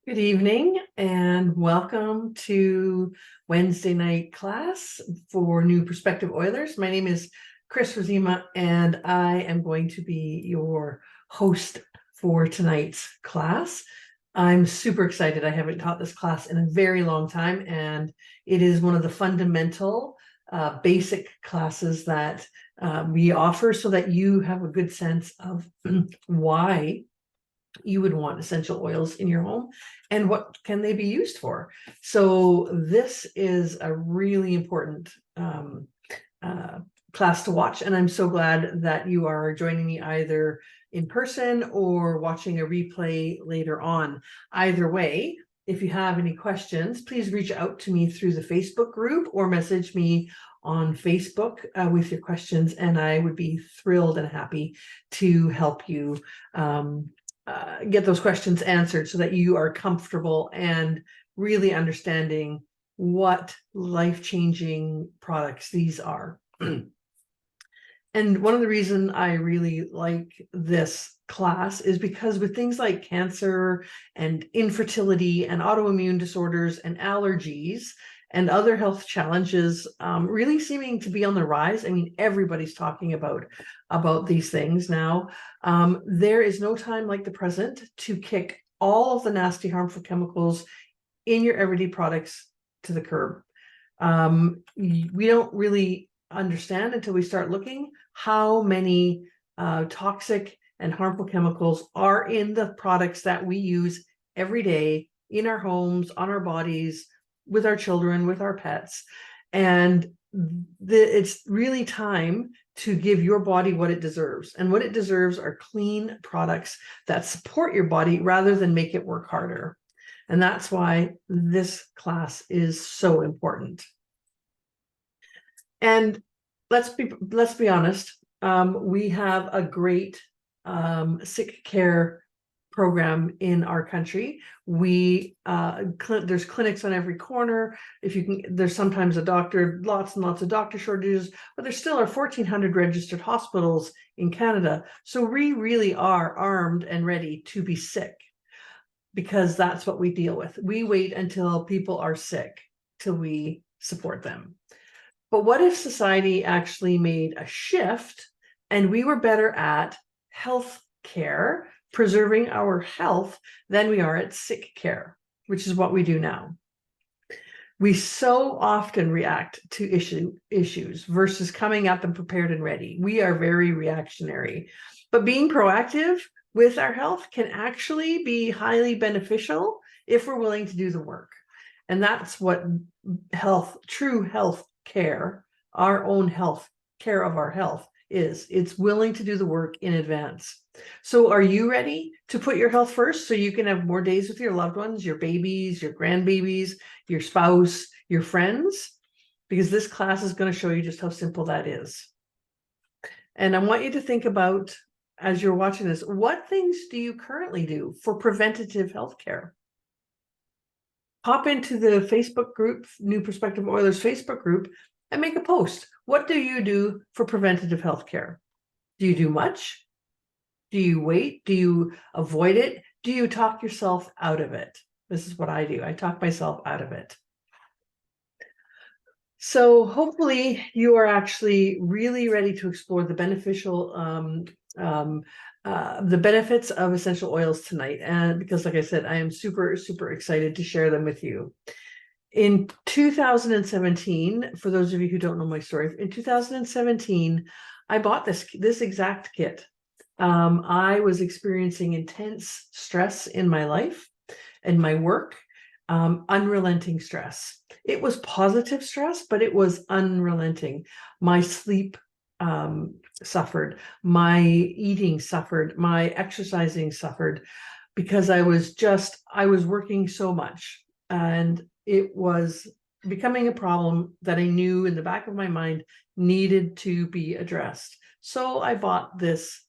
Good evening and welcome to Wednesday night class for New Perspective Oilers. My name is Chris Rosima and I am going to be your host for tonight's class. I'm super excited. I haven't taught this class in a very long time, and it is one of the fundamental basic classes that we offer so that you have a good sense of why you would want essential oils in your home and what can they be used for. So this is a really important class to watch, and I'm so glad that you are joining me either in person or watching a replay later on. Either way, if you have any questions, please reach out to me through the Facebook group or message me on Facebook with your questions, and I would be thrilled and happy to help you get those questions answered so that you are comfortable and really understanding what life-changing products these are. And one of the reasons I really like this class is because with things like cancer and infertility and autoimmune disorders and allergies and other health challenges really seeming to be on the rise. I mean, everybody's talking about these things now. There is no time like the present to kick all of the nasty, harmful chemicals in your everyday products to the curb. We don't really understand until we start looking how many toxic and harmful chemicals are in the products that we use every day in our homes, on our bodies, with our children, with our pets. And it's really time to give your body what it deserves. And what it deserves are clean products that support your body rather than make it work harder. And that's why this class is so important. And let's be honest, we have a great sick care program in our country. There's clinics on every corner. If you can, there's sometimes a doctor, lots and lots of doctor shortages, but there still are 1,400 registered hospitals in Canada. So we really are armed and ready to be sick, because that's what we deal with. We wait until people are sick till we support them. But what if society actually made a shift and we were better at health care, preserving our health, than we are at sick care, which is what we do now? We so often react to issues versus coming at them prepared and ready. We are very reactionary, but being proactive with our health can actually be highly beneficial if we're willing to do the work. And that's what true health care, our own health care of our health is. It's willing to do the work in advance. So are you ready to put your health first so you can have more days with your loved ones, your babies, your grandbabies, your spouse, your friends? Because this class is going to show you just how simple that is. And I want you to think about, as you're watching this, what things do you currently do for preventative health care? Hop into the Facebook group, New Perspective Oilers Facebook group, and make a post. What do you do for preventative health care? Do you do much? Do you wait? Do you avoid it? Do you talk yourself out of it? This is what I do. I talk myself out of it. So hopefully you are actually really ready to explore the the benefits of essential oils tonight. And because, like I said, I am super, super excited to share them with you. In 2017, for those of you who don't know my story, in 2017, I bought this exact kit. I was experiencing intense stress in my life and my work, unrelenting stress. It was positive stress, but it was unrelenting. My sleep suffered, my eating suffered, my exercising suffered, because I was working so much, and it was becoming a problem that I knew in the back of my mind needed to be addressed. So I bought this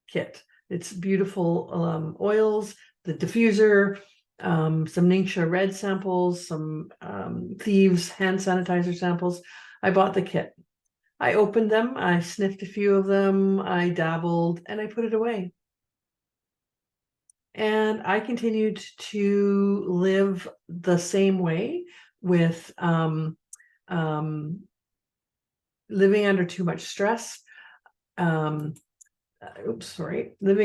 kit. It's beautiful oils, the diffuser, some Ningxia Red samples, some Thieves hand sanitizer samples. I bought the kit. I opened them, I sniffed a few of them, I dabbled, and I put it away. And I continued to live the same way with living under too much stress. Living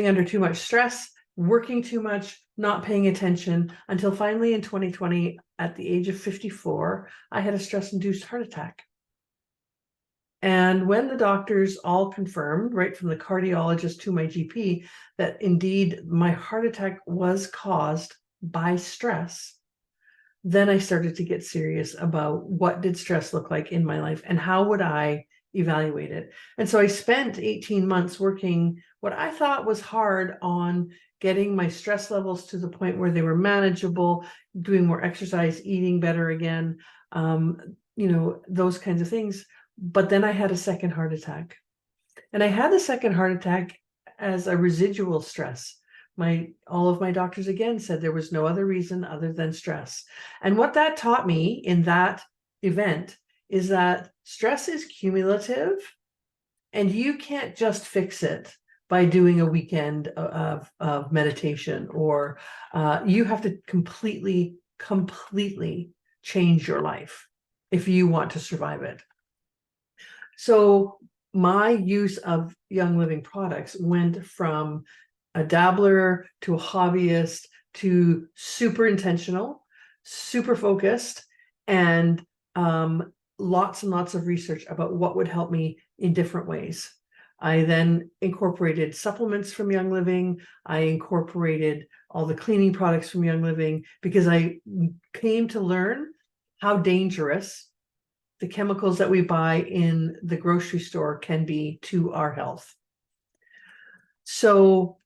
under too much stress, working too much, not paying attention, until finally in 2020, at the age of 54, I had a stress-induced heart attack. And when the doctors all confirmed, right from the cardiologist to my GP, that indeed my heart attack was caused by stress, then I started to get serious about what did stress look like in my life and how would I evaluate it. And so I spent 18 months working what I thought was hard on getting my stress levels to the point where they were manageable, doing more exercise, eating better again, those kinds of things. But then I had a second heart attack. And I had the second heart attack as a residual stress. All of my doctors again said there was no other reason other than stress. And what that taught me in that event is that stress is cumulative and you can't just fix it by doing a weekend of meditation, or you have to completely change your life if you want to survive it. So my use of Young Living products went from a dabbler to a hobbyist to super intentional, super focused, and lots and lots of research about what would help me in different ways. I then incorporated supplements from Young Living. I incorporated all the cleaning products from Young Living because I came to learn how dangerous the chemicals that we buy in the grocery store can be to our health. So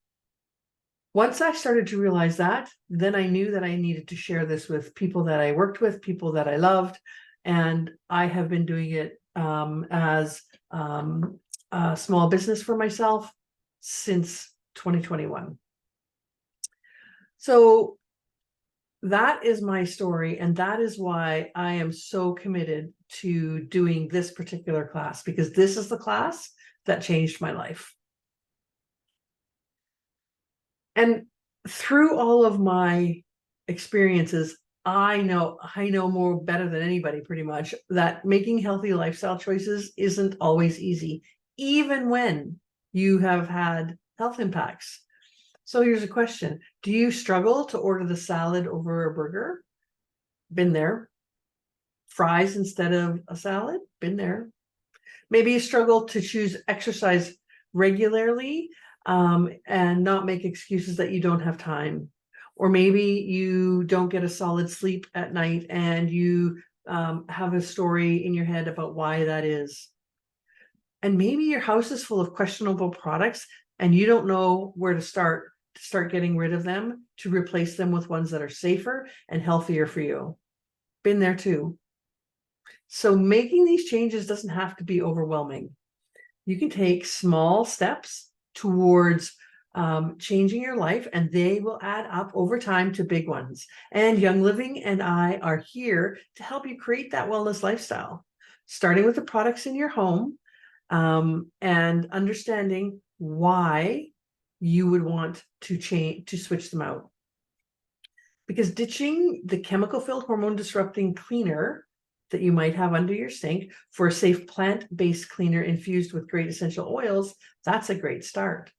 once I started to realize that, then I knew that I needed to share this with people that I worked with, people that I loved, and I have been doing it as a small business for myself since 2021. So that is my story, and that is why I am so committed to doing this particular class, because this is the class that changed my life. And through all of my experiences, I know more better than anybody pretty much that making healthy lifestyle choices isn't always easy, even when you have had health impacts. So here's a question. Do you struggle to order the salad over a burger? Been there. Fries instead of a salad? Been there. Maybe you struggle to choose exercise regularly and not make excuses that you don't have time. Or maybe you don't get a solid sleep at night and you have a story in your head about why that is. And maybe your house is full of questionable products and you don't know where to start getting rid of them to replace them with ones that are safer and healthier for you. Been there too. So making these changes doesn't have to be overwhelming. You can take small steps towards changing your life, and they will add up over time to big ones. And Young Living and I are here to help you create that wellness lifestyle, starting with the products in your home and understanding why you would want to switch them out. Because ditching the chemical-filled hormone-disrupting cleaner that you might have under your sink for a safe plant-based cleaner infused with great essential oils, that's a great start.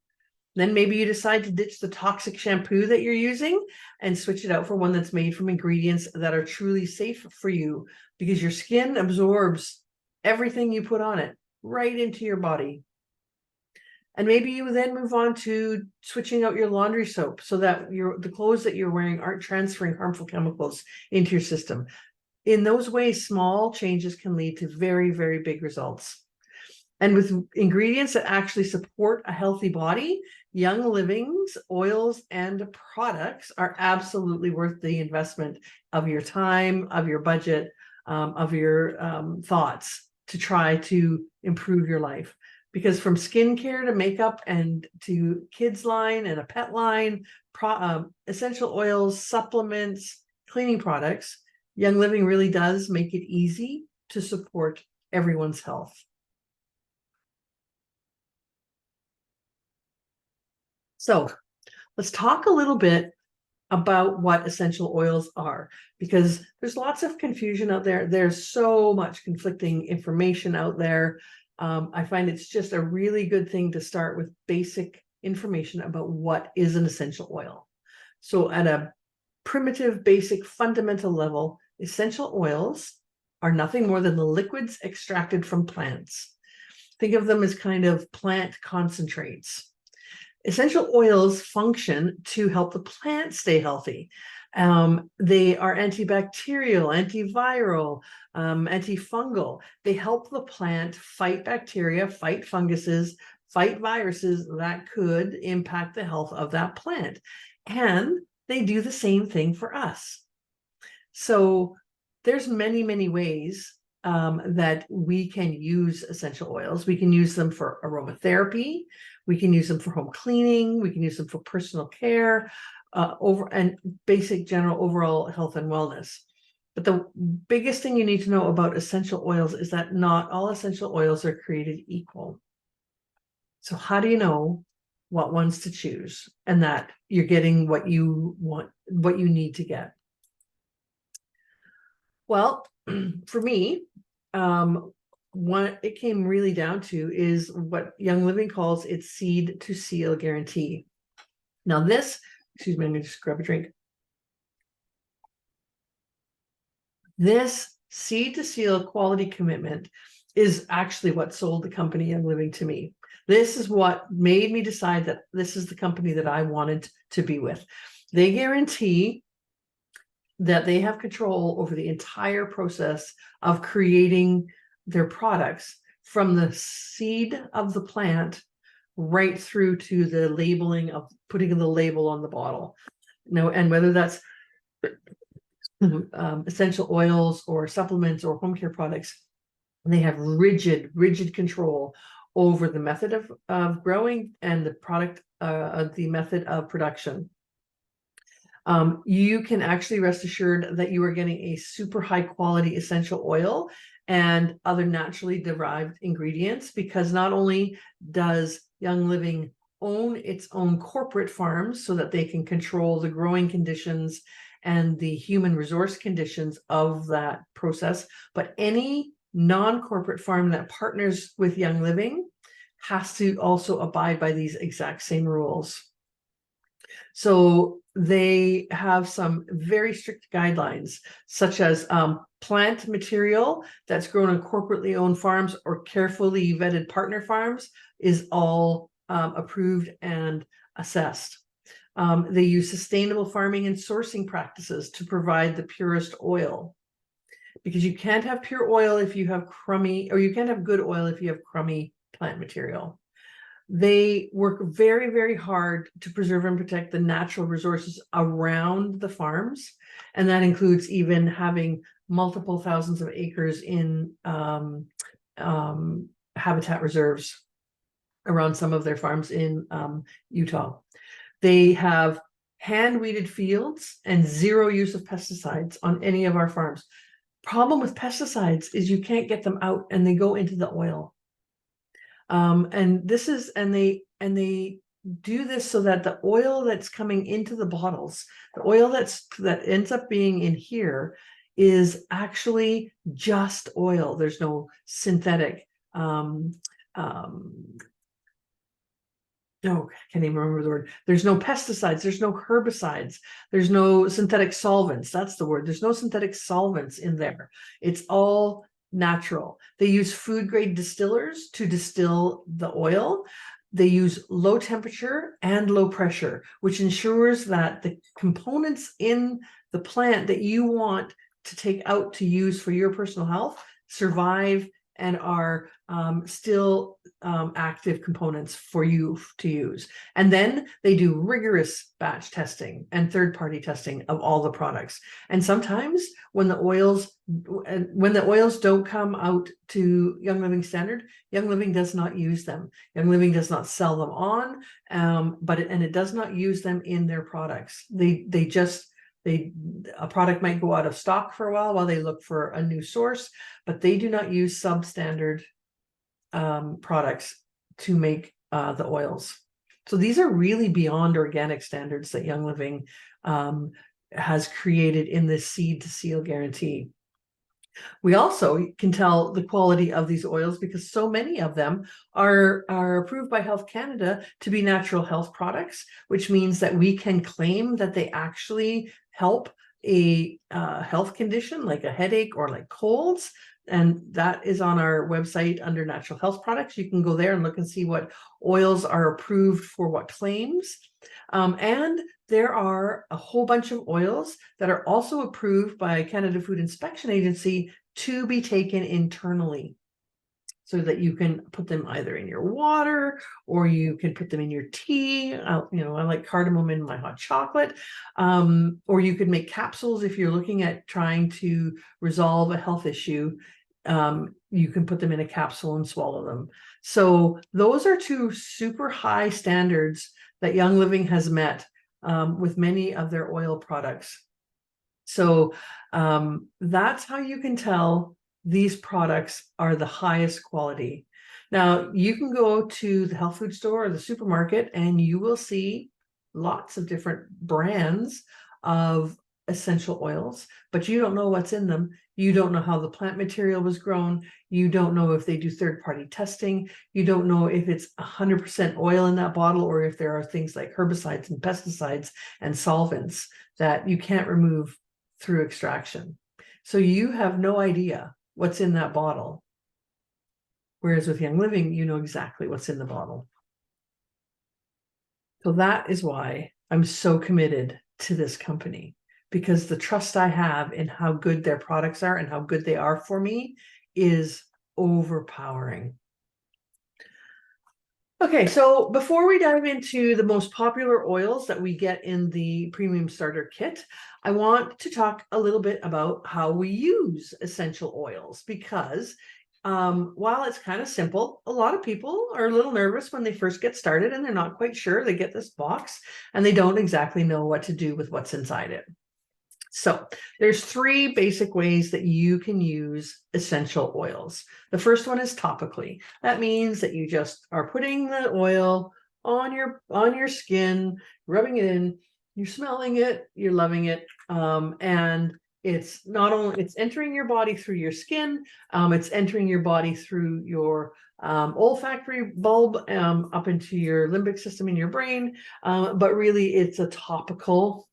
Then maybe you decide to ditch the toxic shampoo that you're using and switch it out for one that's made from ingredients that are truly safe for you, because your skin absorbs everything you put on it right into your body. And maybe you then move on to switching out your laundry soap so that the clothes that you're wearing aren't transferring harmful chemicals into your system. In those ways, small changes can lead to very, very big results. And with ingredients that actually support a healthy body, Young Living's oils and products are absolutely worth the investment of your time, of your budget, of your thoughts to try to improve your life. Because from skincare to makeup and to kids line and a pet line, essential oils, supplements, cleaning products, Young Living really does make it easy to support everyone's health. So let's talk a little bit about what essential oils are, because there's lots of confusion out there. There's so much conflicting information out there. I find it's just a really good thing to start with basic information about what is an essential oil. So at a primitive, basic, fundamental level, essential oils are nothing more than the liquids extracted from plants. Think of them as kind of plant concentrates. Essential oils function to help the plant stay healthy. They are antibacterial, antiviral, antifungal. They help the plant fight bacteria, fight funguses, fight viruses that could impact the health of that plant. And they do the same thing for us. So there's many, many ways that we can use essential oils. We can use them for aromatherapy. We can use them for home cleaning. We can use them for personal care, and basic general overall health and wellness. But the biggest thing you need to know about essential oils is that not all essential oils are created equal. So how do you know what ones to choose and that you're getting what you want, what you need to get? Well, for me, what it came really down to is what Young Living calls its seed to seal guarantee. Now this, excuse me, I'm gonna just grab a drink. This seed to seal quality commitment is actually what sold the company Young Living to me. This is what made me decide that this is the company that I wanted to be with. They guarantee that they have control over the entire process of creating their products, from the seed of the plant right through to the labeling of putting the label on the bottle. Now, and whether that's essential oils or supplements or home care products, they have rigid control over the method of growing and the product, the method of production. You can actually rest assured that you are getting a super high quality essential oil and other naturally derived ingredients, because not only does Young Living own its own corporate farms so that they can control the growing conditions and the human resource conditions of that process, but any non-corporate farm that partners with Young Living has to also abide by these exact same rules. So they have some very strict guidelines, such as plant material that's grown on corporately owned farms or carefully vetted partner farms is all approved and assessed. They use sustainable farming and sourcing practices to provide the purest oil, because you can't have pure oil if you have crummy, or you can't have good oil if you have crummy plant material. They work very, very hard to preserve and protect the natural resources around the farms. And that includes even having multiple thousands of acres in habitat reserves around some of their farms in Utah. They have hand-weeded fields and zero use of pesticides on any of our farms. Problem with pesticides is you can't get them out and they go into the oil. And they do this so that the oil that's coming into the bottles, the oil that ends up being in here, is actually just oil. There's no synthetic, no, I can't even remember the word. There's no pesticides, there's no herbicides, there's no synthetic solvents. That's the word. There's no synthetic solvents in there. It's all natural. They use food grade distillers to distill the oil. They use low temperature and low pressure, which ensures that the components in the plant that you want to take out to use for your personal health survive and are still active components for you to use. And then they do rigorous batch testing and third-party testing of all the products. And sometimes when the oils don't come out to Young Living standard, Young Living does not use them. Young Living does not sell them on, and it does not use them in their products. A product might go out of stock for a while they look for a new source, but they do not use substandard products to make the oils. So these are really beyond organic standards that Young Living has created in this seed to seal guarantee. We also can tell the quality of these oils because so many of them are approved by Health Canada to be natural health products, which means that we can claim that they actually help a health condition like a headache or like colds. And that is on our website under natural health products. You can go there and look and see what oils are approved for what claims. And there are a whole bunch of oils that are also approved by Canada Food Inspection Agency to be taken internally, so that you can put them either in your water or you can put them in your tea. I like cardamom in my hot chocolate, or you could make capsules if you're looking at trying to resolve a health issue. You can put them in a capsule and swallow them. So those are two super high standards that Young Living has met with many of their oil products. So that's how you can tell these products are the highest quality. Now, you can go to the health food store or the supermarket and you will see lots of different brands of essential oils, but you don't know what's in them. You don't know how the plant material was grown. You don't know if they do third-party testing. You don't know if it's 100% oil in that bottle or if there are things like herbicides and pesticides and solvents that you can't remove through extraction. So you have no idea what's in that bottle. Whereas with Young Living, you know exactly what's in the bottle. So that is why I'm so committed to this company, because the trust I have in how good their products are and how good they are for me is overpowering. Okay, so before we dive into the most popular oils that we get in the Premium Starter Kit, I want to talk a little bit about how we use essential oils, because while it's kind of simple, a lot of people are a little nervous when they first get started and they're not quite sure. They get this box and they don't exactly know what to do with what's inside it. So there's three basic ways that you can use essential oils. The first one is topically. That means that you just are putting the oil on your skin, rubbing it in, you're smelling it, you're loving it, and it's not only it's entering your body through your skin, it's entering your body through your olfactory bulb up into your limbic system in your brain, but really it's a topical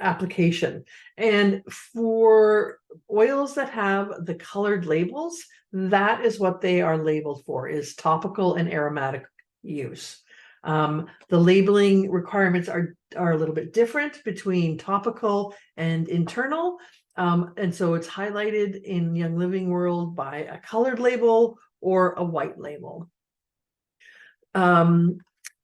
application. And for oils that have the colored labels, that is what they are labeled for, is topical and aromatic use. The labeling requirements are a little bit different between topical and internal. And so it's highlighted in Young Living world by a colored label or a white label.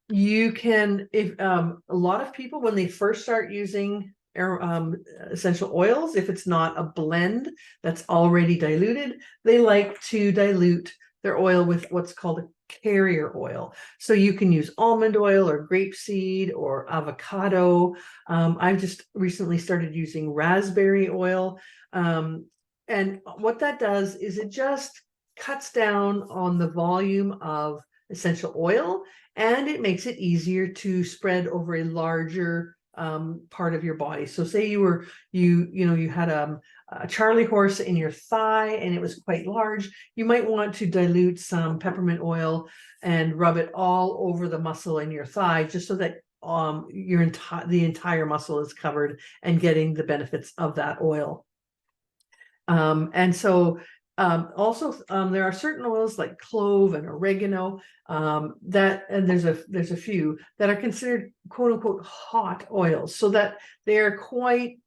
You can, if a lot of people, when they first start using essential oils, if it's not a blend that's already diluted, they like to dilute their oil with what's called a carrier oil. So you can use almond oil or grapeseed or avocado. I've just recently started using raspberry oil. And what that does is it just cuts down on the volume of essential oil, and it makes it easier to spread over a larger part of your body. So say you had a Charlie horse in your thigh and it was quite large, you might want to dilute some peppermint oil and rub it all over the muscle in your thigh, just so that the entire muscle is covered and getting the benefits of that oil. And so also, there are certain oils like clove and oregano and there's a few that are considered quote unquote hot oils, so that they are quite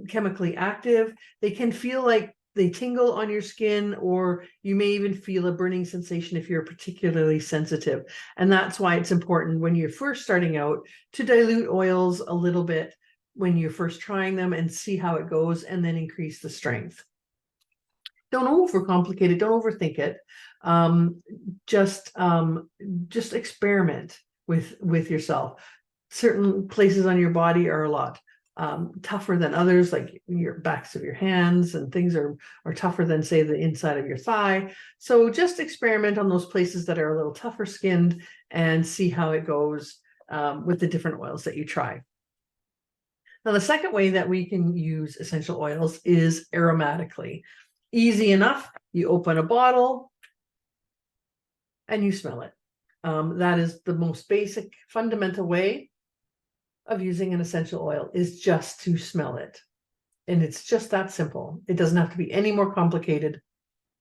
chemically active. They can feel like they tingle on your skin, or you may even feel a burning sensation if you're particularly sensitive. And that's why it's important when you're first starting out to dilute oils a little bit when you're first trying them and see how it goes, and then increase the strength. Don't overcomplicate it. Don't overthink it. Just experiment with yourself. Certain places on your body are a lot tougher than others, like your backs of your hands, and things are tougher than, say, the inside of your thigh. So just experiment on those places that are a little tougher skinned and see how it goes with the different oils that you try. Now, the second way that we can use essential oils is aromatically. Easy enough. You open a bottle and you smell it. That is the most basic, fundamental way of using an essential oil, is just to smell it. And it's just that simple. It doesn't have to be any more complicated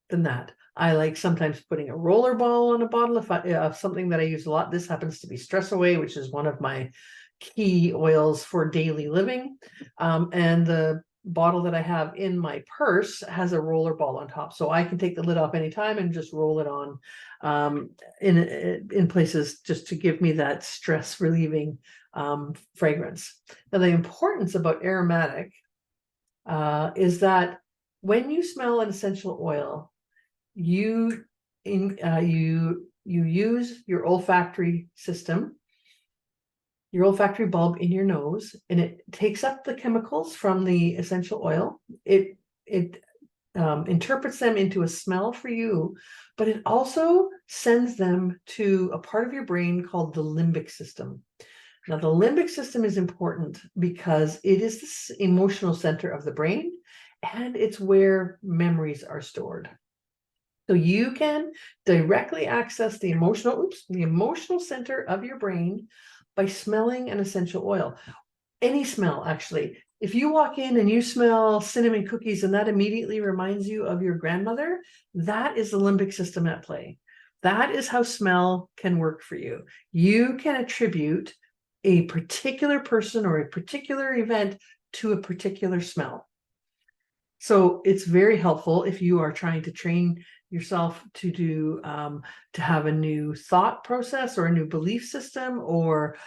than that. I like sometimes putting a roller ball on a bottle of something that I use a lot. This happens to be Stress Away, which is one of my key oils for daily living. And the bottle that I have in my purse has a roller ball on top, so I can take the lid off anytime and just roll it on in places, just to give me that stress relieving fragrance. Now, the importance about aromatic is that when you smell an essential oil, you use your olfactory system, your olfactory bulb in your nose, and it takes up the chemicals from the essential oil. It interprets them into a smell for you, but it also sends them to a part of your brain called the limbic system. Now, the limbic system is important because it is the emotional center of the brain, and it's where memories are stored. So you can directly access the emotional center of your brain by smelling an essential oil. Any smell, actually. If you walk in and you smell cinnamon cookies and that immediately reminds you of your grandmother, that is the limbic system at play. That is how smell can work for you. You can attribute a particular person or a particular event to a particular smell. So it's very helpful if you are trying to train yourself to do to have a new thought process or a new belief system, or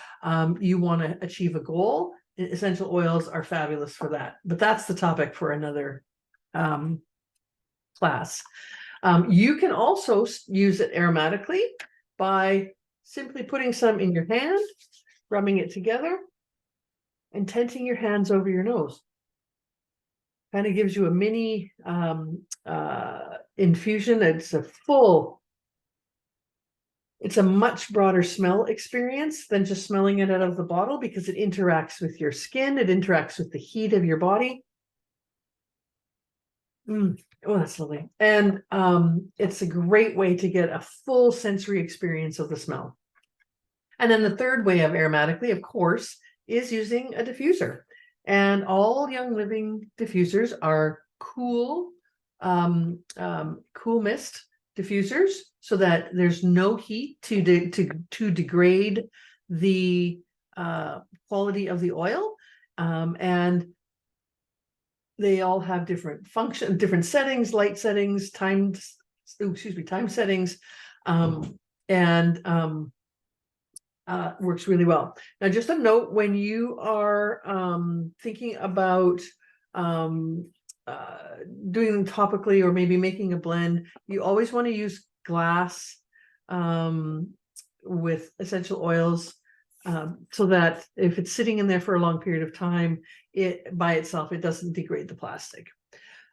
you want to achieve a goal. Essential oils are fabulous for that, but that's the topic for another class. You can also use it aromatically by simply putting some in your hand, rubbing it together, and tenting your hands over your nose. Kind of gives you a mini infusion. It's a much broader smell experience than just smelling it out of the bottle, because it interacts with your skin, it interacts with the heat of your body. Oh, that's lovely. And it's a great way to get a full sensory experience of the smell. And then the third way of aromatically, of course, is using a diffuser. And all Young Living diffusers are cool mist diffusers, so that there's no heat to degrade the quality of the oil. And they all have different settings, light settings, time settings, works really well. Now, just a note, when you are thinking about doing them topically or maybe making a blend, you always want to use glass with essential oils, so that if it's sitting in there for a long period of time, it by itself, it doesn't degrade the plastic.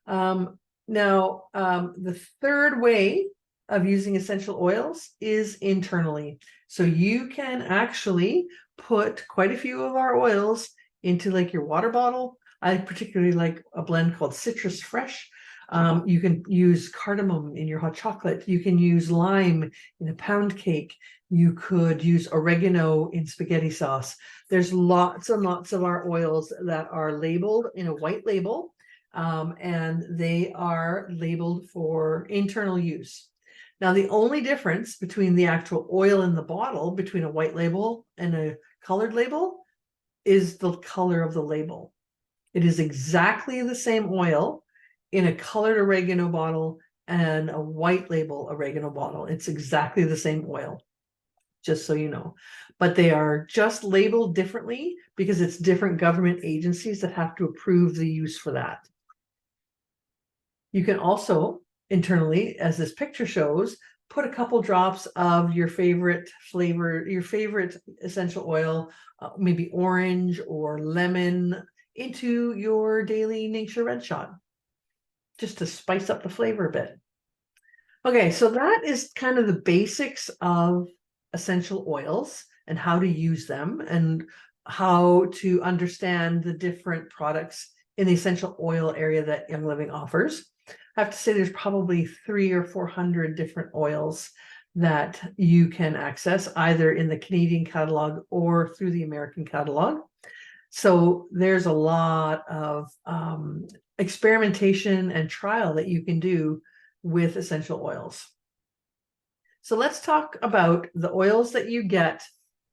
Now, the third way of using essential oils is internally. So you can actually put quite a few of our oils into like your water bottle. I particularly like a blend called Citrus Fresh. You can use cardamom in your hot chocolate. You can use lime in a pound cake. You could use oregano in spaghetti sauce. There's lots and lots of our oils that are labeled in a white label, and they are labeled for internal use. Now, the only difference between the actual oil in the bottle, between a white label and a colored label, is the color of the label. It is exactly the same oil in a colored oregano bottle and a white label oregano bottle. It's exactly the same oil, just so you know. But they are just labeled differently because it's different government agencies that have to approve the use for that. You can also internally, as this picture shows, put a couple drops of your favorite flavor, your favorite essential oil, maybe orange or lemon, into your daily Ningxia Red Shot, just to spice up the flavor a bit. Okay, so that is kind of the basics of essential oils and how to use them and how to understand the different products in the essential oil area that Young Living offers. I have to say there's probably 300 or 400 different oils that you can access either in the Canadian catalog or through the American catalog. So there's a lot of experimentation and trial that you can do with essential oils. So let's talk about the oils that you get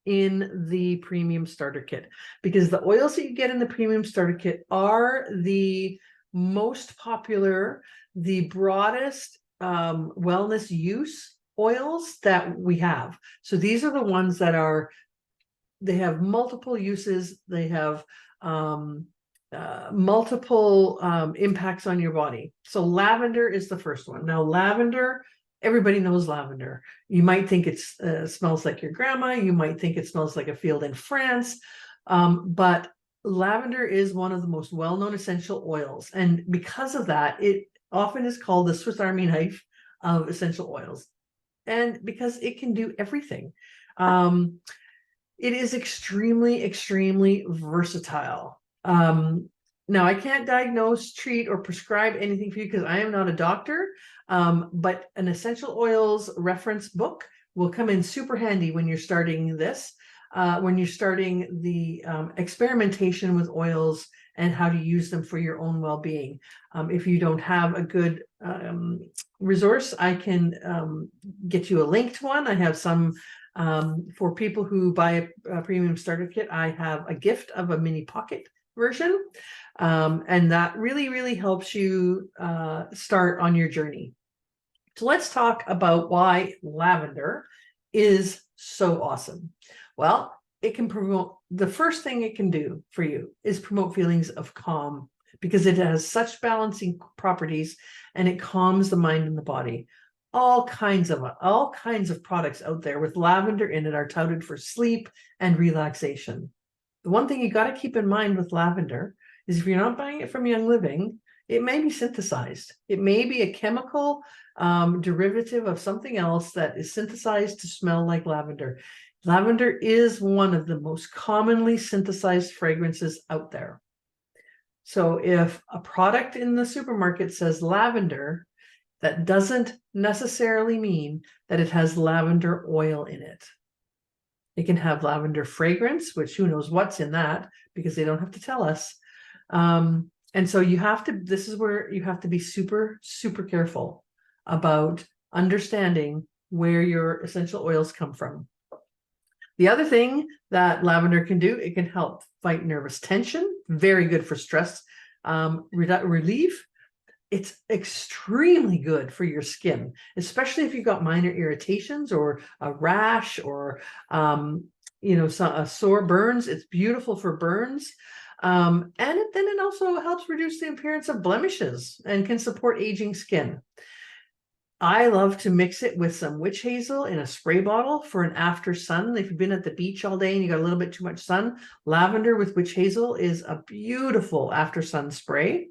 in the premium starter kit, because the oils that you get in the premium starter kit are the most popular, the broadest wellness use oils that we have. So these are the ones that are, they have multiple uses, they have multiple impacts on your body. So lavender is the first one. Now lavender, everybody knows lavender. You might think it smells like your grandma, you might think it smells like a field in France, but lavender is one of the most well-known essential oils, and because of that it often is called the Swiss Army knife of essential oils, and because it can do everything. It is extremely versatile. Now I can't diagnose, treat, or prescribe anything for you because I am not a doctor, but an essential oils reference book will come in super handy when you're starting this, when you're starting the experimentation with oils and how to use them for your own well-being. If you don't have a good resource, I can get you a linked one. I have some for people who buy a premium starter kit. I have a gift of a mini pocket version, and that really helps you start on your journey. So let's talk about why lavender is so awesome. Well, it can promote, the first thing it can do for you is promote feelings of calm, because it has such balancing properties and it calms the mind and the body. All kinds of products out there with lavender in it are touted for sleep and relaxation. The one thing you got to keep in mind with lavender is if you're not buying it from Young Living, it may be synthesized. It may be a chemical derivative of something else that is synthesized to smell like lavender. Lavender is one of the most commonly synthesized fragrances out there. So if a product in the supermarket says lavender, that doesn't necessarily mean that it has lavender oil in it. It can have lavender fragrance, which who knows what's in that, because they don't have to tell us. And so you have to, this is where you have to be super careful about understanding where your essential oils come from. The other thing that lavender can do, it can help fight nervous tension, very good for stress relief. It's extremely good for your skin, especially if you've got minor irritations or a rash or, sore burns. It's beautiful for burns. And then it also helps reduce the appearance of blemishes and can support aging skin. I love to mix it with some witch hazel in a spray bottle for an after sun. If you've been at the beach all day and you got a little bit too much sun, lavender with witch hazel is a beautiful after sun spray.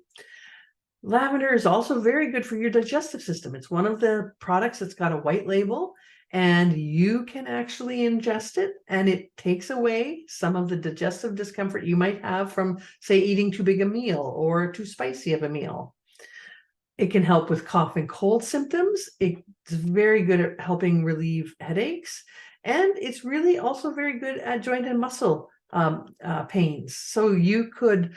Lavender is also very good for your digestive system. It's one of the products that's got a white label, and you can actually ingest it, and it takes away some of the digestive discomfort you might have from, say, eating too big a meal or too spicy of a meal. It can help with cough and cold symptoms. It's very good at helping relieve headaches, and it's really also very good at joint and muscle pains. So you could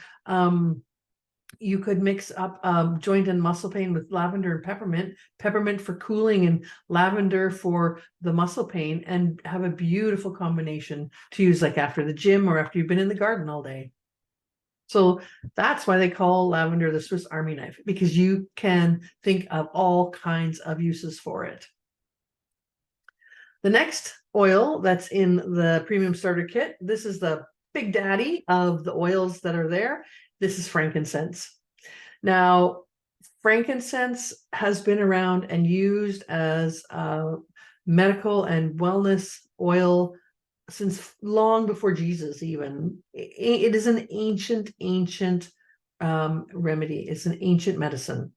mix up joint and muscle pain with lavender and peppermint for cooling and lavender for the muscle pain, and have a beautiful combination to use like after the gym or after you've been in the garden all day. So that's why they call lavender the Swiss Army knife, because you can think of all kinds of uses for it. The next oil that's in the premium starter kit, this is the big daddy of the oils that are there. This is frankincense. Now, frankincense has been around and used as a medical and wellness oil since long before Jesus even. It is an ancient remedy. It's an ancient medicine.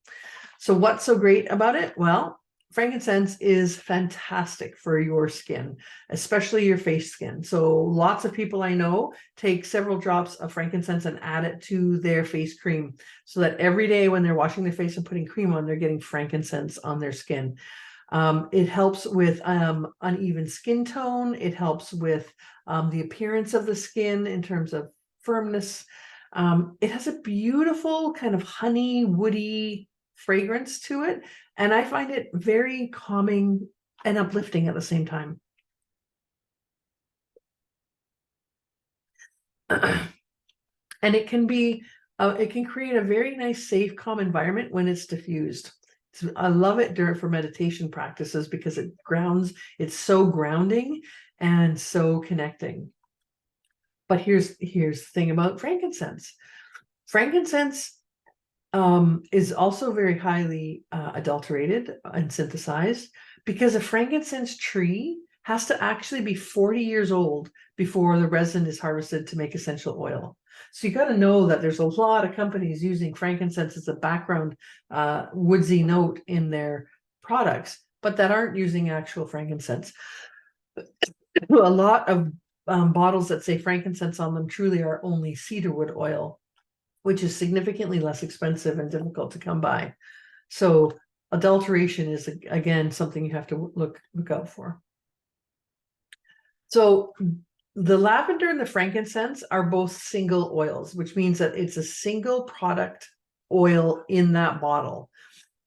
So what's so great about it? Well, frankincense is fantastic for your skin, especially your face skin. So lots of people I know take several drops of frankincense and add it to their face cream, so that every day when they're washing their face and putting cream on, they're getting frankincense on their skin. It helps with uneven skin tone. It helps with the appearance of the skin in terms of firmness. It has a beautiful kind of honey, woody fragrance to it, and I find it very calming and uplifting at the same time. And it can be, it can create a very nice, safe, calm environment when it's diffused. I love it for meditation practices because it grounds, it's so grounding and so connecting. But here's the thing about frankincense. Frankincense is also very highly adulterated and synthesized, because a frankincense tree has to actually be 40 years old before the resin is harvested to make essential oil. So you got to know that there's a lot of companies using frankincense as a background woodsy note in their products, but that aren't using actual frankincense. A lot of bottles that say frankincense on them truly are only cedarwood oil, which is significantly less expensive and difficult to come by. So adulteration is, again, something you have to look out for. So the lavender and the frankincense are both single oils, which means that it's a single product oil in that bottle.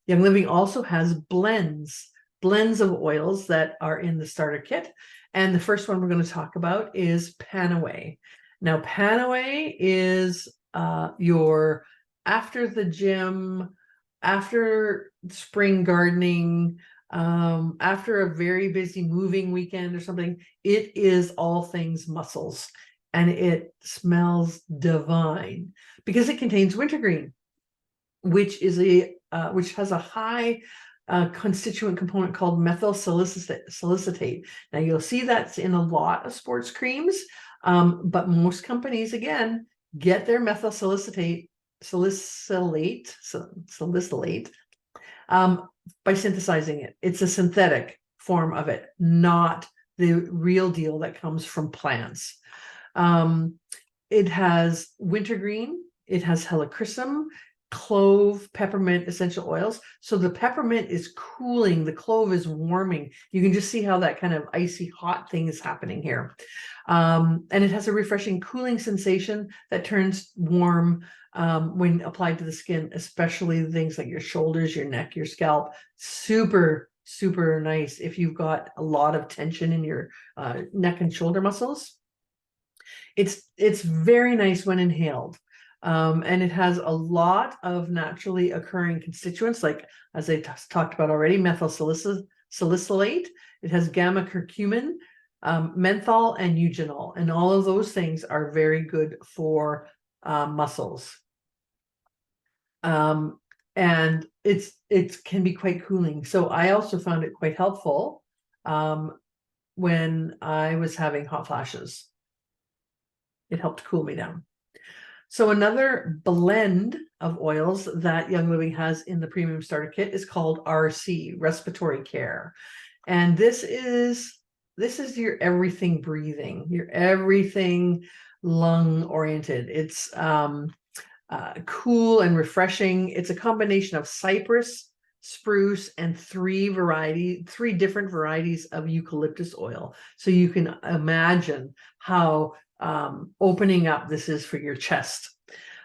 Young Living also has blends of oils that are in the starter kit. And the first one we're going to talk about is Panaway. Now, Panaway is your after the gym, after spring gardening, after a very busy moving weekend or something. It is all things mussels, and it smells divine because it contains wintergreen, which is which has a high constituent component called methyl salicylate. Now you'll see that's in a lot of sports creams, but most companies, again, get their methyl salicylate by synthesizing it. It's a synthetic form of it, not the real deal that comes from plants. It has wintergreen, it has helichrysum, clove, peppermint, essential oils. So the peppermint is cooling, the clove is warming. You can just see how that kind of icy hot thing is happening here. And it has a refreshing cooling sensation that turns warm when applied to the skin, especially things like your shoulders, your neck, your scalp. Super nice if you've got a lot of tension in your neck and shoulder muscles. It's very nice when inhaled. And it has a lot of naturally occurring constituents, like, as I talked about already, methyl salicylate. It has gamma curcumin, menthol, and eugenol, and all of those things are very good for muscles. And it can be quite cooling. So I also found it quite helpful when I was having hot flashes. It helped cool me down. So another blend of oils that Young Living has in the premium starter kit is called RC, Respiratory Care. And this is your everything breathing, your everything lung oriented. It's cool and refreshing. It's a combination of cypress, spruce, and three different varieties of eucalyptus oil. So you can imagine how opening up this is for your chest.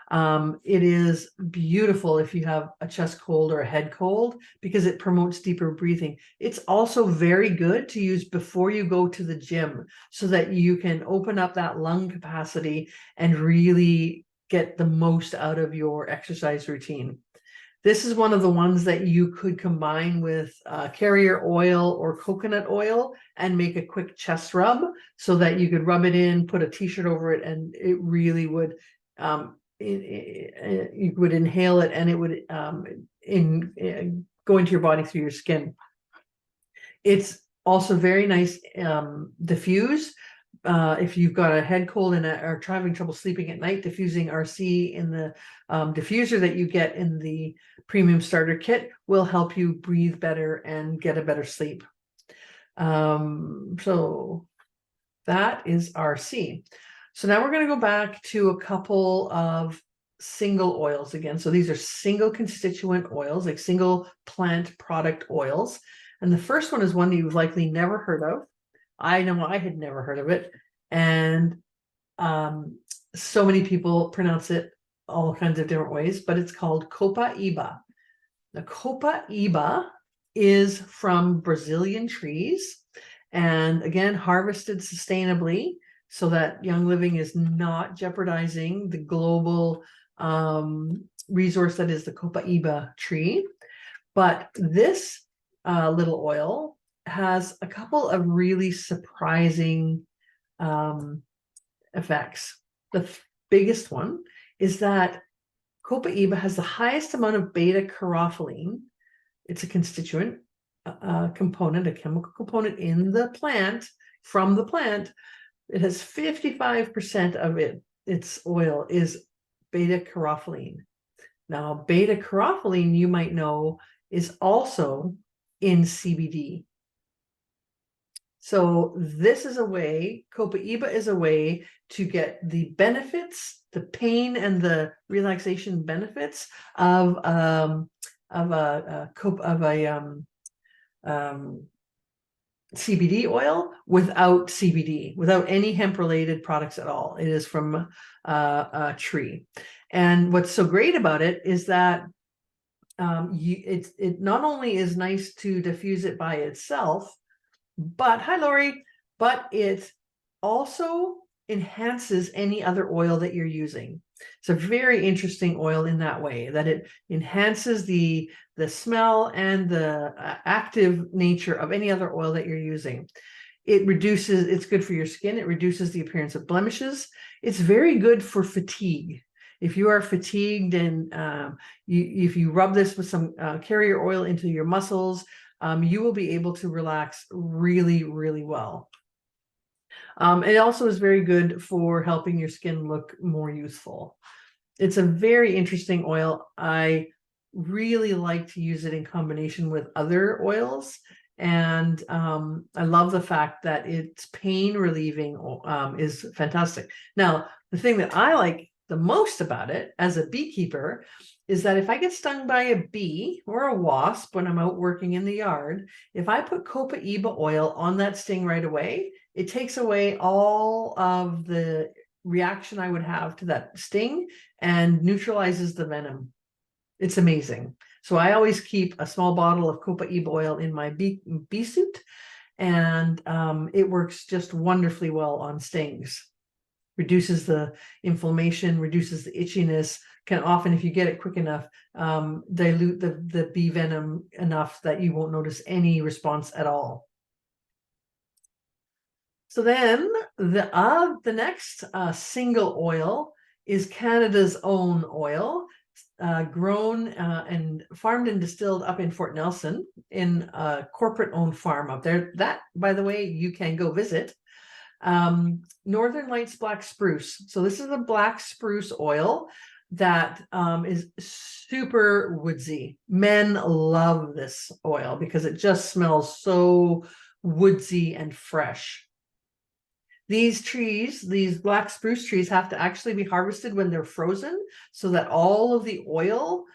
It is beautiful if you have a chest cold or a head cold, because it promotes deeper breathing. It's also very good to use before you go to the gym, so that you can open up that lung capacity and really get the most out of your exercise routine. This is one of the ones that you could combine with carrier oil or coconut oil and make a quick chest rub, so that you could rub it in, put a t-shirt over it, and it really would, you would inhale it, and it would go into your body through your skin. It's also very nice diffuse. if you've got a head cold and are having trouble sleeping at night, diffusing RC in the diffuser that you get in the premium starter kit will help you breathe better and get a better sleep. So that is RC. So now we're going to go back to a couple of single oils again. So these are single constituent oils, like single plant product oils. And the first one is one that you've likely never heard of. I know I had never heard of it. And so many people pronounce it all kinds of different ways, but it's called Copaiba. The Copaiba is from Brazilian trees, and again, harvested sustainably so that Young Living is not jeopardizing the global resource that is the Copaiba tree. But this little oil has a couple of really surprising effects. The biggest one is that Copaiba has the highest amount of beta carotene. It's a constituent component, a chemical component in the plant, from the plant. It has 55% of its oil is beta carotene. Now, beta carotene, you might know, is also in CBD. So this is a way, Copaiba is a way to get the benefits, the pain and the relaxation benefits of CBD oil without CBD, without any hemp-related products at all. It is from a tree. And what's so great about it is that it not only is nice to diffuse it by itself, but hi Lori, but it also enhances any other oil that you're using. It's a very interesting oil in that way, that it enhances the smell and the active nature of any other oil that you're using. It reduces, it's good for your skin. It reduces the appearance of blemishes. It's very good for fatigue. If you are fatigued and if you rub this with some carrier oil into your muscles, you will be able to relax really, really well. It also is very good for helping your skin look more youthful. It's a very interesting oil. I really like to use it in combination with other oils. And I love the fact that it's pain relieving is fantastic. Now, the thing that I like the most about it as a beekeeper is that if I get stung by a bee or a wasp when I'm out working in the yard, if I put Copaiba oil on that sting right away, it takes away all of the reaction I would have to that sting and neutralizes the venom. It's amazing. So I always keep a small bottle of Copaiba oil in my bee suit, and it works just wonderfully well on stings. Reduces the inflammation, reduces the itchiness, can often, if you get it quick enough, dilute the bee venom enough that you won't notice any response at all. So then the next single oil is Canada's own oil, grown and farmed and distilled up in Fort Nelson in a corporate-owned farm up there. That, by the way, you can go visit. Northern Lights Black Spruce. So this is a black spruce oil that is super woodsy. Men love this oil because it just smells so woodsy and fresh. These trees, these black spruce trees, have to actually be harvested when they're frozen so that all of the oil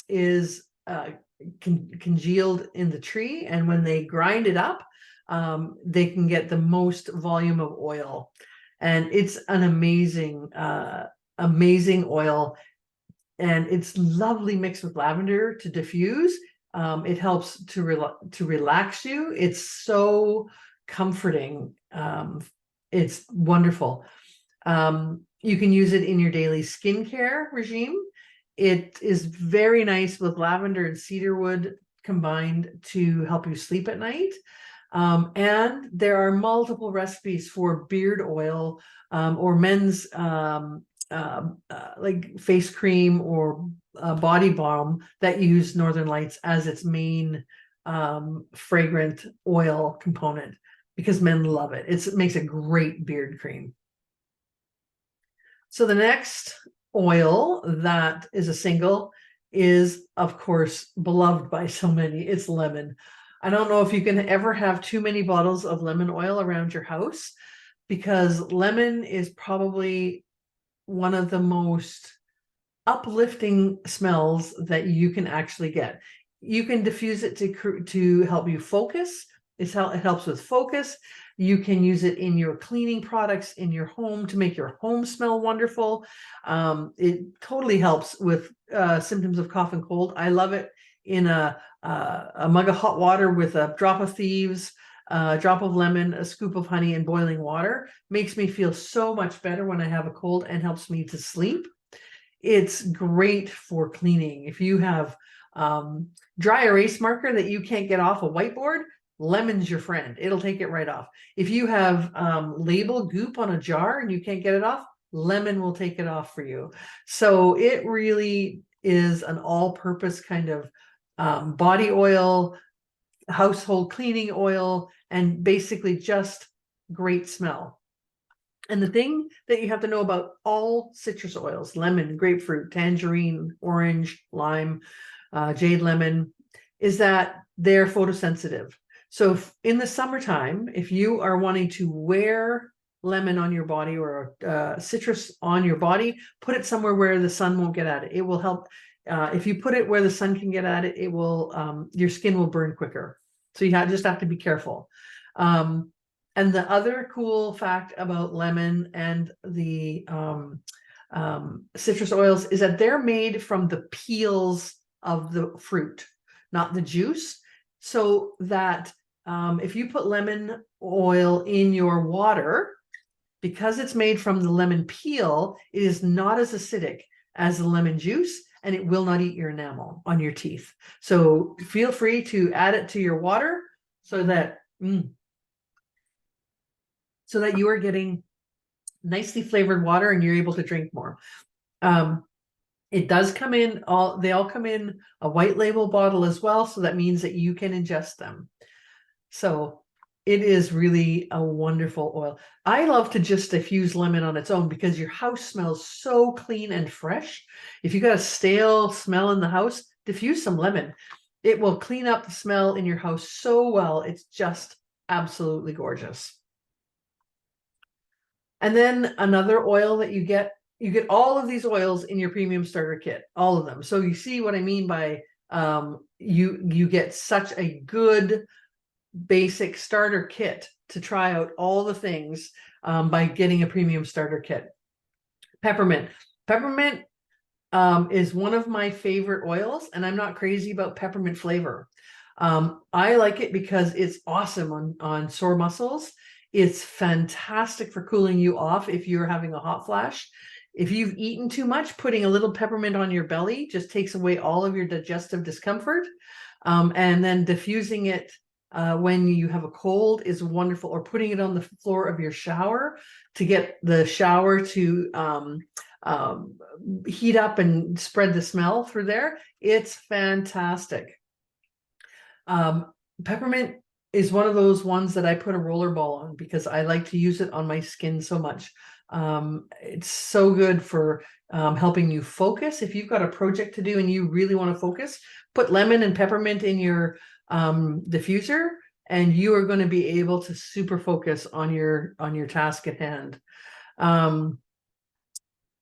is congealed in the tree. And when they grind it up, they can get the most volume of oil. And it's an amazing, amazing oil. And it's lovely mixed with lavender to diffuse. It helps to relax you. It's so comforting. It's wonderful. You can use it in your daily skincare regime. It is very nice with lavender and cedarwood combined to help you sleep at night. And there are multiple recipes for beard oil or men's like face cream or body balm that use Northern Lights as its main fragrant oil component. because men love it. It makes a great beard cream. So the next oil that is a single is, of course, beloved by so many. It's lemon. I don't know if you can ever have too many bottles of lemon oil around your house, because lemon is probably one of the most uplifting smells that you can actually get. You can diffuse it to help you focus. It helps with focus. You can use it in your cleaning products in your home to make your home smell wonderful. It totally helps with symptoms of cough and cold. I love it in a mug of hot water with a drop of thieves, a drop of lemon, a scoop of honey, and boiling water. Makes me feel so much better when I have a cold and helps me to sleep. It's great for cleaning. If you have dry erase marker that you can't get off a whiteboard, lemon's your friend. It'll take it right off. If you have label goop on a jar and you can't get it off, lemon will take it off for you. So it really is an all-purpose kind of body oil, household cleaning oil, and basically just great smell. And the thing that you have to know about all citrus oils, lemon, grapefruit, tangerine, orange, lime, jade lemon, is that they're photosensitive. So in the summertime, if you are wanting to wear lemon on your body or citrus on your body, put it somewhere where the sun won't get at it. It will help. If you put it where the sun can get at it, it will your skin will burn quicker. So you just have to be careful. And the other cool fact about lemon and the citrus oils is that they're made from the peels of the fruit, not the juice. So that if you put lemon oil in your water, because it's made from the lemon peel, it is not as acidic as the lemon juice, and it will not eat your enamel on your teeth. So feel free to add it to your water so that you are getting nicely flavored water and you're able to drink more. It does come in they all come in a white label bottle as well. So that means that you can ingest them. So it is really a wonderful oil. I love to just diffuse lemon on its own because your house smells so clean and fresh. If you got a stale smell in the house, diffuse some lemon. It will clean up the smell in your house so well. It's just absolutely gorgeous. And then another oil that you get all of these oils in your premium starter kit, all of them. So you see what I mean by you get such a good basic starter kit to try out all the things by getting a premium starter kit. Peppermint is one of my favorite oils, and I'm not crazy about peppermint flavor. I like it because it's awesome on sore muscles. It's fantastic for cooling you off if you're having a hot flash. If you've eaten too much, putting a little peppermint on your belly just takes away all of your digestive discomfort. And then diffusing it when you have a cold is wonderful, or putting it on the floor of your shower to get the shower to heat up and spread the smell through there. It's fantastic. Peppermint is one of those ones that I put a roller ball on because I like to use it on my skin so much. It's so good for helping you focus. If you've got a project to do and you really want to focus, put lemon and peppermint in your diffuser, and you are going to be able to super focus on your task at hand. I'm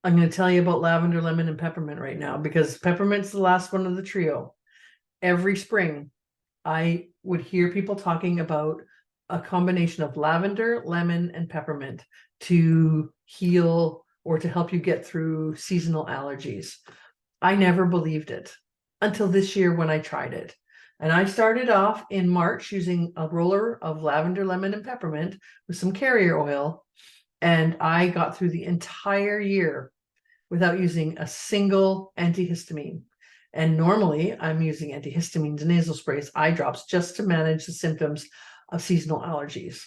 going to tell you about lavender, lemon, and peppermint right now because peppermint's the last one of the trio. Every spring, I would hear people talking about a combination of lavender, lemon, and peppermint to heal or to help you get through seasonal allergies. I never believed it until this year when I tried it. And I started off in March using a roller of lavender, lemon, and peppermint with some carrier oil. And I got through the entire year without using a single antihistamine. And normally I'm using antihistamines, nasal sprays, eye drops, just to manage the symptoms of seasonal allergies.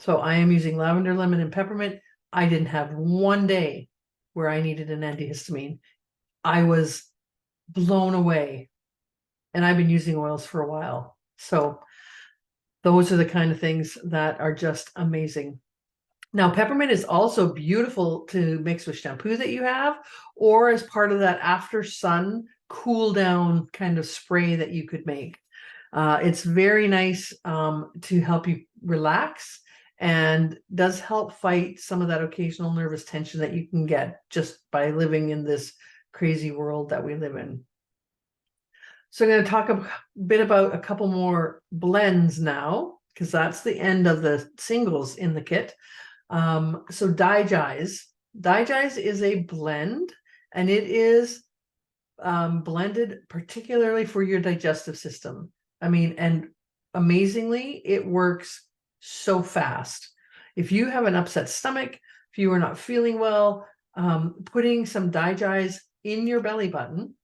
So I am using lavender, lemon, and peppermint. I didn't have one day where I needed an antihistamine. I was blown away. And I've been using oils for a while. So Those are the kind of things that are just amazing. Now, peppermint is also beautiful to mix with shampoo that you have, or as part of that after sun cool down kind of spray that you could make. It's very nice to help you relax, and does help fight some of that occasional nervous tension that you can get just by living in this crazy world that we live in. So I'm going to talk a bit about a couple more blends now, because that's the end of the singles in the kit. So Digize is a blend, and it is blended particularly for your digestive system. I mean, and amazingly, it works so fast. If you have an upset stomach, if you are not feeling well, putting some Digize in your belly button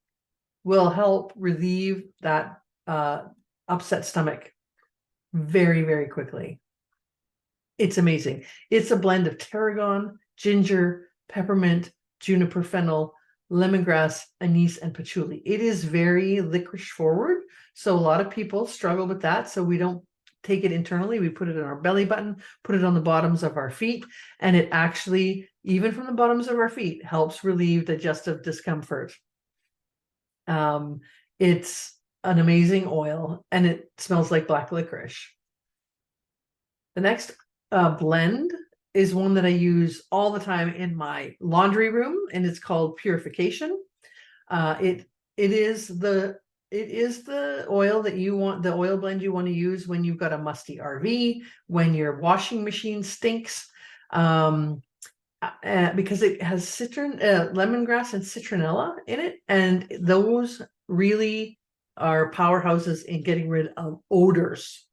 will help relieve that upset stomach very, very quickly. It's amazing. It's a blend of tarragon, ginger, peppermint, juniper fennel, lemongrass, anise, and patchouli. It is very licorice forward. So a lot of people struggle with that. So we don't take it internally. We put it in our belly button, put it on the bottoms of our feet. And it actually, even from the bottoms of our feet, helps relieve digestive discomfort. It's an amazing oil, and it smells like black licorice. The next blend is one that I use all the time in my laundry room, and it's called Purification. It is the oil that you want, the oil blend you want to use when you've got a musty RV, when your washing machine stinks, because it has lemongrass and citronella in it, and those really are powerhouses in getting rid of odors.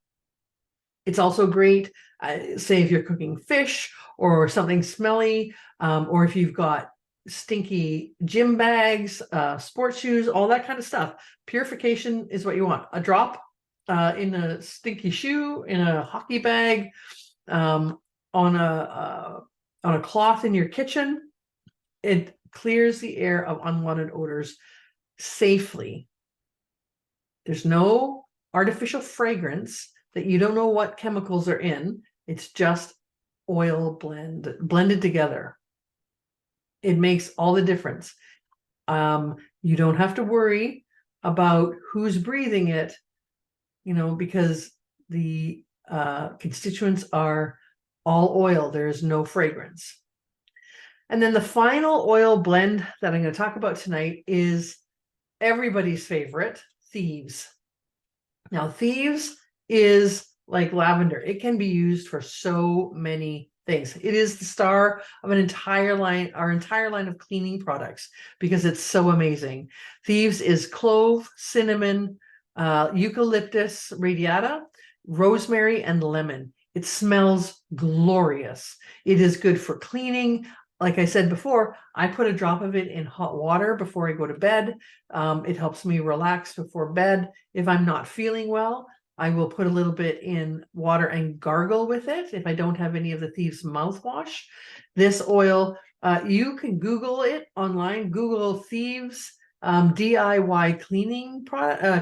It's also great, say if you're cooking fish or something smelly, or if you've got stinky gym bags, sports shoes, all that kind of stuff. Purification is what you want. A drop in a stinky shoe, in a hockey bag, on a cloth in your kitchen. It clears the air of unwanted odors safely. There's no artificial fragrance that you don't know what chemicals are in. It's just oil blended together. It makes all the difference. You don't have to worry about who's breathing it, because the constituents are all oil. There is no fragrance. And then the final oil blend that I'm going to talk about tonight is everybody's favorite, Thieves. Now, Thieves is like lavender. It can be used for so many things. It is the star of our entire line of cleaning products, because it's so amazing. Thieves is clove, cinnamon, eucalyptus radiata, rosemary, and lemon. It smells glorious. It is good for cleaning. Like I said before, I put a drop of it in hot water before I go to bed. It helps me relax before bed. If I'm not feeling well, I will put a little bit in water and gargle with it if I don't have any of the Thieves mouthwash. This oil, you can Google it online. Google Thieves DIY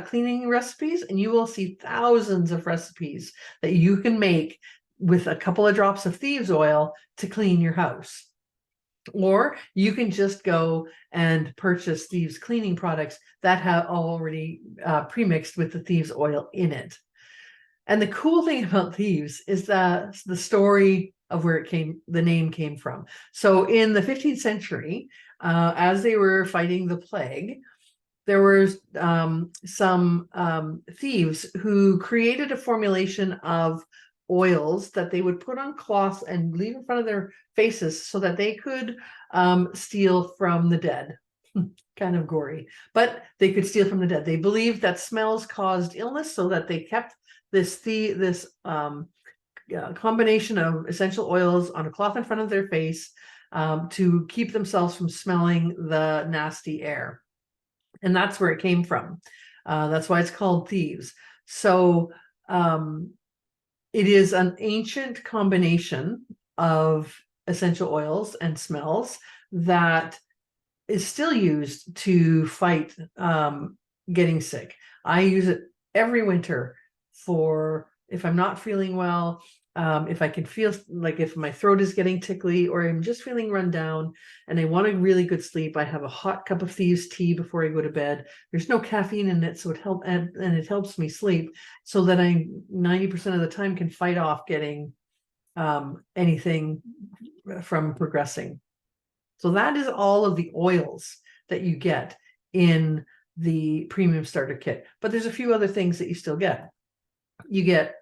cleaning recipes, and you will see thousands of recipes that you can make with a couple of drops of Thieves oil to clean your house. Or you can just go and purchase Thieves cleaning products that have already pre-mixed with the Thieves oil in it. And the cool thing about Thieves is that the story of where the name came from. So in the 15th century, as they were fighting the plague, there were some thieves who created a formulation of oils that they would put on cloths and leave in front of their faces so that they could steal from the dead. Kind of gory, but they could steal from the dead. They believed that smells caused illness, so that they kept this combination of essential oils on a cloth in front of their face to keep themselves from smelling the nasty air. And that's where it came from. That's why it's called Thieves. So it is an ancient combination of essential oils and smells that is still used to fight getting sick. I use it every winter for if I'm not feeling well, if I can feel like if my throat is getting tickly or I'm just feeling run down and I want a really good sleep, I have a hot cup of thieves tea before I go to bed. There's no caffeine in it, so it helps, and it helps me sleep so that I 90% of the time can fight off getting anything from progressing. So that is all of the oils that you get in the premium starter kit. But there's a few other things that you still get. You get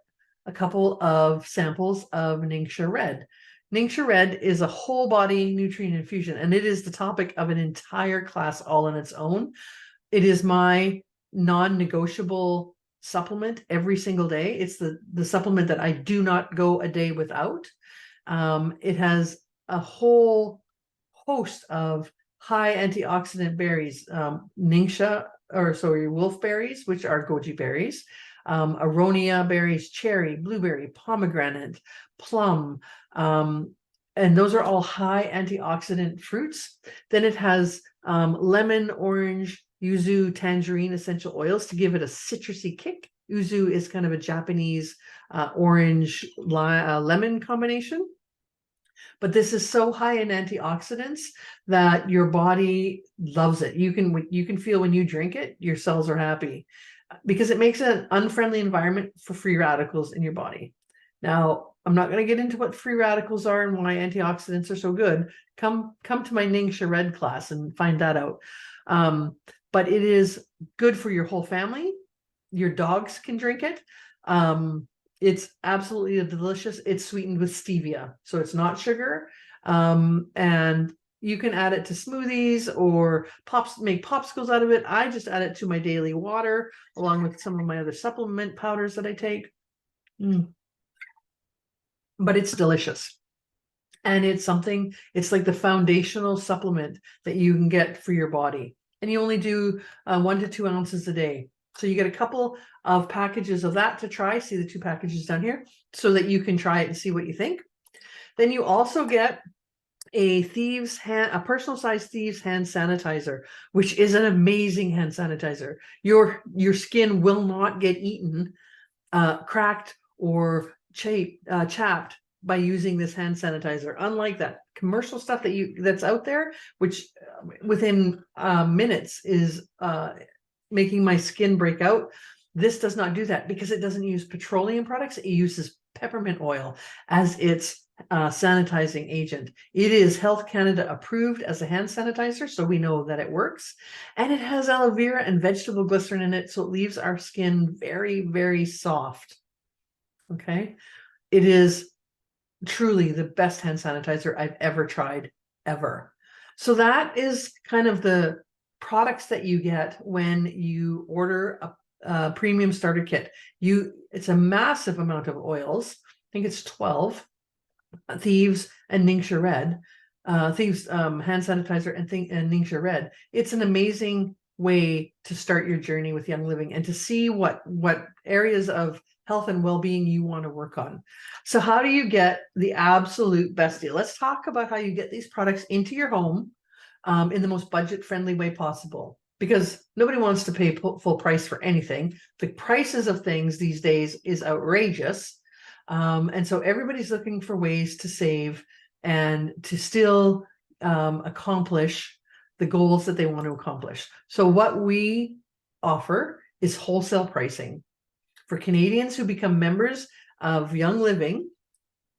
a couple of samples of Ningxia Red. Ningxia Red is a whole body nutrient infusion, and it is the topic of an entire class all on its own. It is my non-negotiable supplement every single day. It's the supplement that I do not go a day without. It has a whole host of high antioxidant berries, Ningxia, or sorry, wolfberries, which are goji berries, aronia berries, cherry, blueberry, pomegranate, plum, and those are all high antioxidant fruits. Then it has lemon, orange, yuzu, tangerine essential oils to give it a citrusy kick. Yuzu is kind of a Japanese orange lemon combination. But this is so high in antioxidants that your body loves it. You can feel when you drink it, your cells are happy because it makes an unfriendly environment for free radicals in your body. Now, I'm not going to get into what free radicals are and why antioxidants are so good. Come to my Ningxia Red class and find that out. But it is good for your whole family. Your dogs can drink it. It's absolutely delicious. It's sweetened with stevia, so it's not sugar. And you can add it to smoothies or make popsicles out of it. I just add it to my daily water along with some of my other supplement powders that I take. But it's delicious. And it's like the foundational supplement that you can get for your body. And you only do 1 to 2 ounces a day. So you get a couple of packages of that to try. See the 2 packages down here so that you can try it and see what you think. Then you also get a personal size Thieves hand sanitizer, which is an amazing hand sanitizer. Your skin will not get eaten, cracked, or chapped by using this hand sanitizer. Unlike that commercial stuff that's out there, which within minutes is making my skin break out. This does not do that because it doesn't use petroleum products. It uses peppermint oil as its sanitizing agent. It is Health Canada approved as a hand sanitizer, so we know that it works. And it has aloe vera and vegetable glycerin in it, so it leaves our skin very, very soft. Okay. It is truly the best hand sanitizer I've ever tried, ever. So that is kind of the products that you get when you order a premium starter kit. It's a massive amount of oils. I think it's 12. Thieves and Ningxia Red. Thieves hand sanitizer and Ningxia Red. It's an amazing way to start your journey with Young Living and to see what areas of health and well-being you want to work on. So how do you get the absolute best deal? Let's talk about how you get these products into your home in the most budget-friendly way possible, because nobody wants to pay full price for anything. The prices of things these days is outrageous. And so everybody's looking for ways to save and to still accomplish the goals that they want to accomplish. So what we offer is wholesale pricing. For Canadians who become members of Young Living,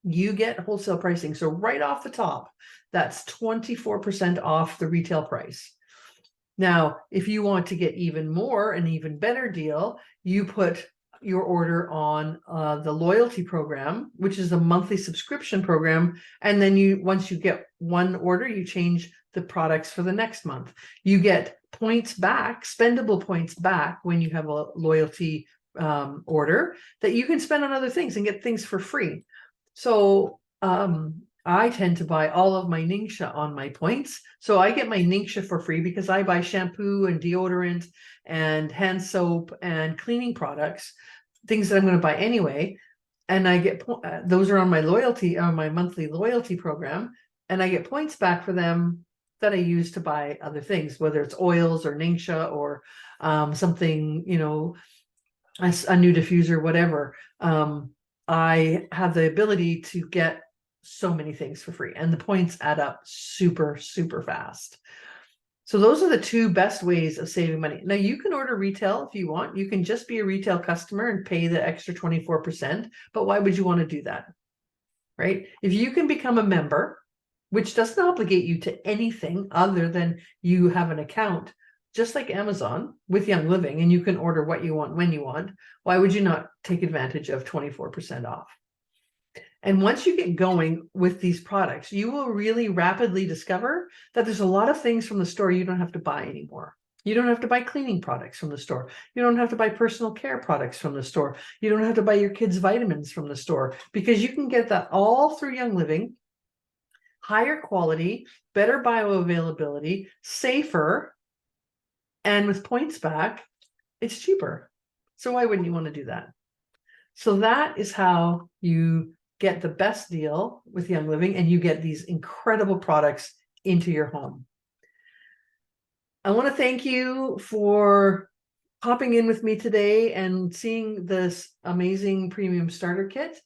you get wholesale pricing. So right off the top, that's 24% off the retail price. Now, if you want to get even more, an even better deal, you put your order on the loyalty program, which is a monthly subscription program. And then once you get one order, you change the products for the next month. You get points back, spendable points back when you have a loyalty order that you can spend on other things and get things for free. So I tend to buy all of my Ningxia on my points. So I get my Ningxia for free because I buy shampoo and deodorant and hand soap and cleaning products, things that I'm going to buy anyway. And I get those are on my my monthly loyalty program, and I get points back for them that I use to buy other things, whether it's oils or Ningxia or something, a new diffuser, whatever, I have the ability to get so many things for free, and the points add up super, super fast. So those are the two best ways of saving money. Now you can order retail if you want. You can just be a retail customer and pay the extra 24%, but why would you want to do that? Right? If you can become a member, which doesn't obligate you to anything other than you have an account, just like Amazon with Young Living, and you can order what you want when you want, why would you not take advantage of 24% off? And once you get going with these products, you will really rapidly discover that there's a lot of things from the store you don't have to buy anymore. You don't have to buy cleaning products from the store. You don't have to buy personal care products from the store. You don't have to buy your kids' vitamins from the store, because you can get that all through Young Living, higher quality, better bioavailability, safer, and with points back, it's cheaper. So why wouldn't you want to do that? So that is how you get the best deal with Young Living, and you get these incredible products into your home. I want to thank you for popping in with me today and seeing this amazing premium starter kit.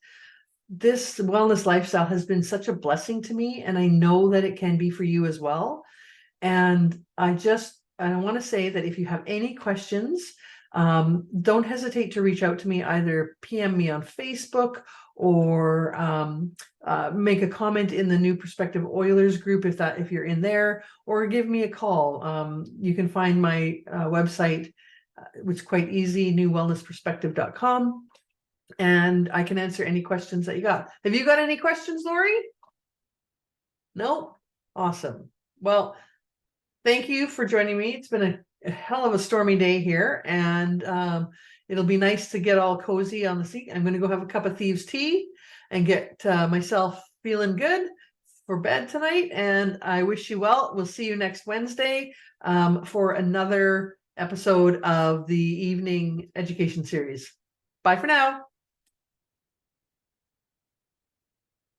This wellness lifestyle has been such a blessing to me, and I know that it can be for you as well. And I want to say that if you have any questions, don't hesitate to reach out to me. Either PM me on Facebook or make a comment in the New Perspective Oilers group if you're in there, or give me a call. You can find my website, which is quite easy, newwellnessperspective.com, and I can answer any questions that you got. Have you got any questions, Lori? No? Awesome. Well, thank you for joining me. It's been a hell of a stormy day here, and it'll be nice to get all cozy on the seat. I'm going to go have a cup of thieves tea and get myself feeling good for bed tonight. And I wish you well. We'll see you next Wednesday for another episode of the evening education series. Bye for now.